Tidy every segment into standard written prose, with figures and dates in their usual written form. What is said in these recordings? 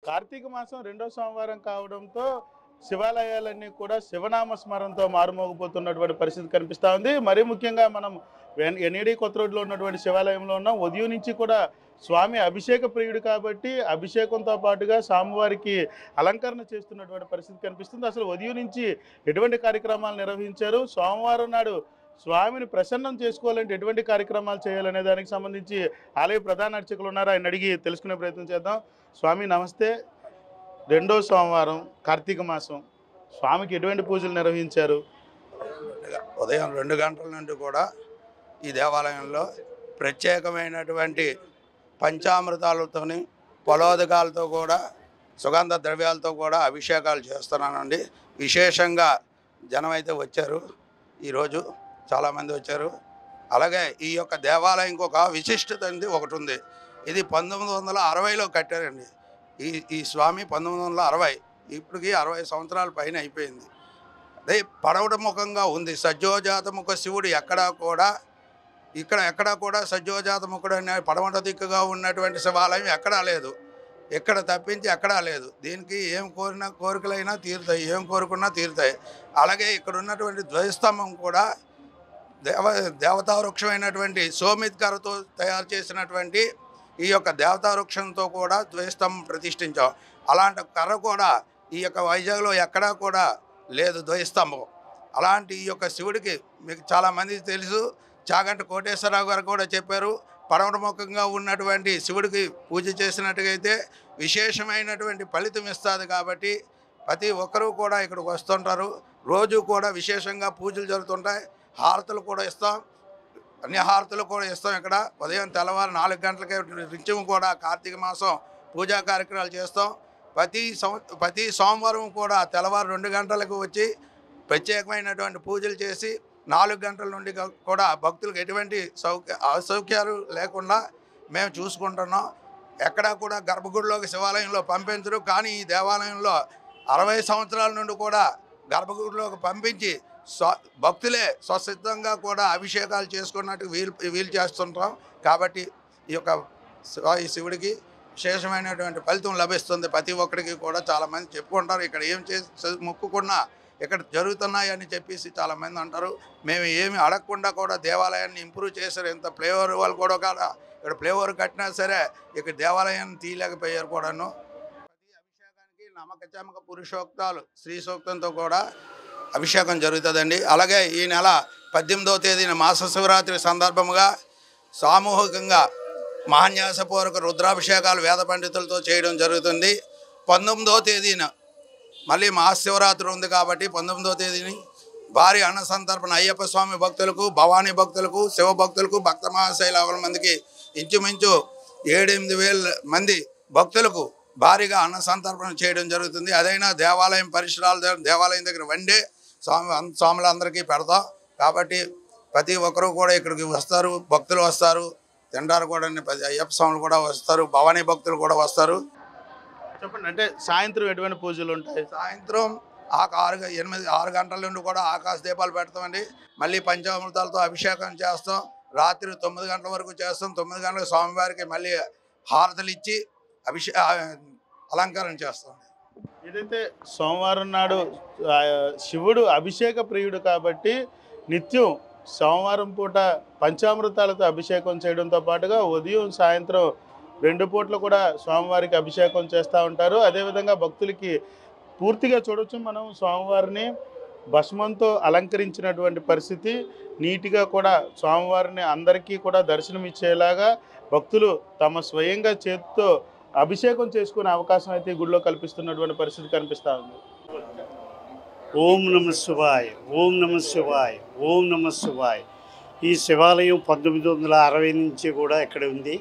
కార్తీక మాసం రెండో సోమవారం కావడంతో శివాలయాలన్నీ కూడా శివనామ స్మరణతో మారుమోగిపోతున్నటువంటి పరిస్థితి కనిపిస్తూ ఉంది. మరీ ముఖ్యంగా మనం ఎన్ఈడి కొత్త రోడ్లో ఉన్నటువంటి శివాలయంలో ఉన్నాం. ఉదయం నుంచి కూడా స్వామి అభిషేక ప్రియుడు కాబట్టి అభిషేకంతో పాటుగా స్వామివారికి అలంకరణ చేస్తున్నటువంటి పరిస్థితి కనిపిస్తుంది. అసలు ఉదయం నుంచి ఎటువంటి కార్యక్రమాలు నిర్వహించారు, సోమవారం నాడు స్వామిని ప్రసన్నం చేసుకోవాలంటే ఎటువంటి కార్యక్రమాలు చేయాలనే దానికి సంబంధించి ఆలయ ప్రధాన అర్చకులు ఉన్నారు, ఆయన అడిగి తెలుసుకునే ప్రయత్నం చేద్దాం. స్వామి నమస్తే. రెండో సోమవారం కార్తీక మాసం, స్వామికి ఎటువంటి పూజలు నిర్వహించారు? ఉదయం 2 గంటల నుండి కూడా ఈ దేవాలయంలో ప్రత్యేకమైనటువంటి పంచామృతాలతోని ఫలోదకాలతో కూడా సుగంధ ద్రవ్యాలతో కూడా అభిషేకాలు చేస్తున్నానండి. విశేషంగా జనం అయితే వచ్చారు, ఈరోజు చాలామంది వచ్చారు. అలాగే ఈ యొక్క దేవాలయంకి ఒక విశిష్టత అనేది ఒకటి ఉంది. ఇది 1960లో కట్టారండి. ఈ స్వామి 1960, ఇప్పటికి 60 సంవత్సరాల పైన అయిపోయింది. అదే పడవట ముఖంగా ఉంది. సజ్జోజాతముఖ శివుడు ఎక్కడా కూడా సజ్జోజాతముఖుడు అనే పడమట దిక్కుగా ఉన్నటువంటి శివాలయం ఎక్కడా లేదు. ఎక్కడ తప్పించి ఎక్కడా లేదు. దీనికి ఏం కోరికలైనా తీరుతాయి, ఏం కోరుకున్నా తీరుతాయి. అలాగే ఇక్కడ ఉన్నటువంటి ధ్వజస్తంభం కూడా దేవతా వృక్షమైనటువంటి సోమిత్కరతో తయారు చేసినటువంటి ఈ యొక్క దేవతా వృక్షంతో కూడా ధ్వజస్తంభం ప్రతిష్ఠించాం. అలాంటి కర్ర కూడా ఈ యొక్క వైజాగ్లో ఎక్కడా కూడా లేదు ధ్వజస్తంభం. అలాంటి ఈ యొక్క శివుడికి మీకు చాలామందికి తెలుసు, చాగంటి కోటేశ్వరరావు గారు కూడా చెప్పారు, పడమటముఖంగా ఉన్నటువంటి శివుడికి పూజ చేసినట్టుగైతే విశేషమైనటువంటి ఫలితం ఇస్తుంది. కాబట్టి ప్రతి ఒక్కరూ కూడా ఇక్కడికి వస్తుంటారు. రోజు కూడా విశేషంగా పూజలు జరుగుతుంటాయి. హారతులు కూడా ఇస్తాం, అన్ని హారతులు కూడా ఇస్తాం. ఇక్కడ ఉదయం తెల్లవారు 4 గంటలకే నిత్యం కూడా కార్తీక మాసం పూజా కార్యక్రమాలు చేస్తాం. ప్రతి సోమవారం కూడా తెల్లవారు 2 గంటలకు వచ్చి ప్రత్యేకమైనటువంటి పూజలు చేసి 4 గంటల నుండి కూడా భక్తులకు ఎటువంటి అసౌక్యాలు లేకుండా మేము చూసుకుంటున్నాం. ఎక్కడా కూడా గర్భగుడిలోకి శివాలయంలో పంపించరు. కానీ ఈ దేవాలయంలో 60 సంవత్సరాల నుండి కూడా గర్భగుడిలోకి పంపించి భక్తులే స్వసిద్ధంగా కూడా అభిషేకాలు చేసుకున్నట్టు వీలు చేస్తుంటాం. కాబట్టి ఈ శివుడికి విశేషమైనటువంటి ఫలితం లభిస్తుంది. ప్రతి ఒక్కరికి కూడా చాలామంది చెప్పుకుంటారు, ఇక్కడ ఏం చేసి మొక్కుకున్నా ఇక్కడ జరుగుతున్నాయని చెప్పేసి చాలామంది అంటారు. మేము ఏమి అడగకుండా కూడా దేవాలయాన్ని ఇంప్రూవ్ చేశారు. ఇంత ఫ్లేవర్ వాళ్ళు కూడా ఇక్కడ ఫ్లేవర్ కట్టినా సరే ఇక్కడ దేవాలయాన్ని తీయలేకపోయారు కూడాను. ప్రతి అభిషేకానికి నమ్మక చమక పురుషోక్తాలు శ్రీ సూక్తంతో కూడా అభిషేకం జరుగుతుందండి. అలాగే ఈ నెల 18వ తేదీన మాస శివరాత్రి సందర్భంగా సామూహికంగా మహాన్యాసపూర్వక రుద్రాభిషేకాలు వేద పండితులతో చేయడం జరుగుతుంది. 19వ తేదీన మళ్ళీ మహాశివరాత్రి ఉంది కాబట్టి 19వ తేదీని భారీ అన్న సంతర్పణ అయ్యప్ప స్వామి భక్తులకు, భవానీ భక్తులకు, శివ భక్తులకు, భక్త మహాశైల మందికి ఇంచుమించు 7-8 వేల మంది భక్తులకు భారీగా అన్న సంతర్పణ చేయడం జరుగుతుంది. అదైనా దేవాలయం పరిసరాల దేవాలయం దగ్గర వండే స్వాములందరికీ పెడతాం. కాబట్టి ప్రతి ఒక్కరూ కూడా ఇక్కడికి వస్తారు, భక్తులు వస్తారు, తింటారు కూడా. అయ్యప్ప స్వాములు కూడా వస్తారు, భవానీ భక్తులు కూడా వస్తారు. చెప్పండి, అంటే సాయంత్రం ఎటువంటి పూజలు ఉంటాయి? సాయంత్రం 6 గంటల నుండి కూడా ఆకాశ దీపాలు పెడతామండి. మళ్ళీ పంచామృతాలతో అభిషేకం చేస్తాం. రాత్రి 9 గంటల వరకు చేస్తాం. 9 గంటలకు స్వామివారికి మళ్ళీ హారతలు ఇచ్చి అలంకరణ చేస్తాం. ఏదైతే సోమవారం నాడు శివుడు అభిషేక ప్రియుడు కాబట్టి నిత్యం సోమవారం పూట పంచామృతాలతో అభిషేకం చేయడంతో పాటుగా ఉదయం సాయంత్రం 2 పూటలు కూడా స్వామివారికి అభిషేకం చేస్తూ ఉంటారు. అదేవిధంగా భక్తులకి పూర్తిగా చూడవచ్చు మనం స్వామివారిని భస్మంతో అలంకరించినటువంటి పరిస్థితి. నీట్గా కూడా స్వామివారిని అందరికీ కూడా దర్శనం ఇచ్చేలాగా భక్తులు తమ స్వయంగా చేతితో అభిషేకం చేసుకునే అవకాశం అయితే గుడిలో కల్పిస్తున్నటువంటి పరిస్థితి కనిపిస్తూ ఉంది. ఓం నమ శివాయ, ఓం నమ శివాయ, ఓం నమ శివాయ. ఈ శివాలయం 1960 నుంచి కూడా ఇక్కడ ఉంది.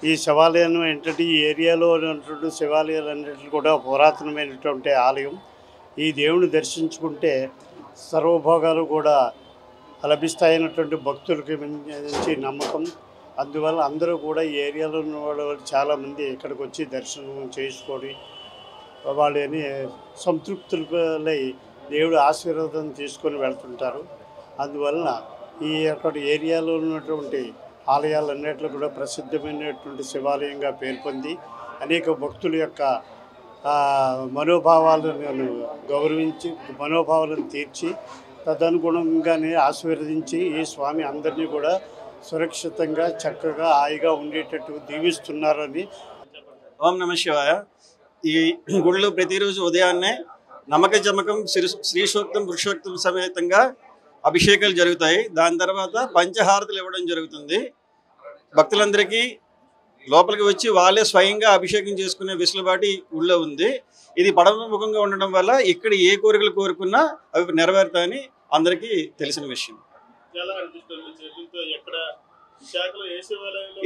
ఈ శివాలయం ఏంటంటే ఈ ఏరియాలో ఉన్నటువంటి శివాలయాలన్నింటినీ కూడా పురాతనమైనటువంటి ఆలయం. ఈ దేవుని దర్శించుకుంటే సర్వభోగాలు కూడా లభిస్తాయన్నటువంటి భక్తులకి మంచి నమ్మకం. అందువల్ల అందరూ కూడా ఈ ఏరియాలో ఉన్న వాళ్ళు చాలామంది ఇక్కడికి వచ్చి దర్శనం చేసుకొని వాళ్ళని సంతృప్తులై దేవుడు ఆశీర్వాదం తీసుకొని వెళ్తుంటారు. అందువలన ఈ అక్కడ ఏరియాలో ఉన్నటువంటి ఆలయాలన్నింటిలో కూడా ప్రసిద్ధమైనటువంటి శివాలయంగా పేర్కొంది. అనేక భక్తుల యొక్క మనోభావాలను గౌరవించి మనోభావాలను తీర్చి తదనుగుణంగానే ఆశీర్వదించి ఈ స్వామి అందరినీ కూడా సురక్షితంగా చక్కగా హాయిగా ఉండేటట్టు దీవిస్తున్నారని. ఓం నమ శివాయ. ఈ గుడిలో ప్రతిరోజు ఉదయాన్నే నమ్మక జమకం శ్రీ సూక్తం పురుషోక్తం సమేతంగా అభిషేకాలు జరుగుతాయి. దాని తర్వాత పంచహారతులు ఇవ్వడం జరుగుతుంది. భక్తులందరికీ లోపలికి వచ్చి వాళ్ళే స్వయంగా అభిషేకం చేసుకునే వెసులుబాటు ఊళ్ళో ఉంది. ఇది పడవముఖంగా ఉండడం వల్ల ఇక్కడ ఏ కోరికలు కోరుకున్నా అవి నెరవేరుతాయని అందరికీ తెలిసిన విషయం.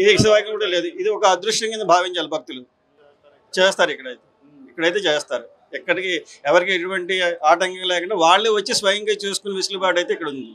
ఇది శివాలయం కూడా లేదు, ఇది ఒక అదృష్టం కింద భావించాలి భక్తులు. చేస్తారు ఇక్కడైతే చేస్తారు. ఎక్కడికి ఎవరికి ఎటువంటి ఆటంకం లేకుండా వాళ్ళే వచ్చి స్వయంగా చేసుకునే వెసులుబాటు అయితే ఇక్కడ ఉంది.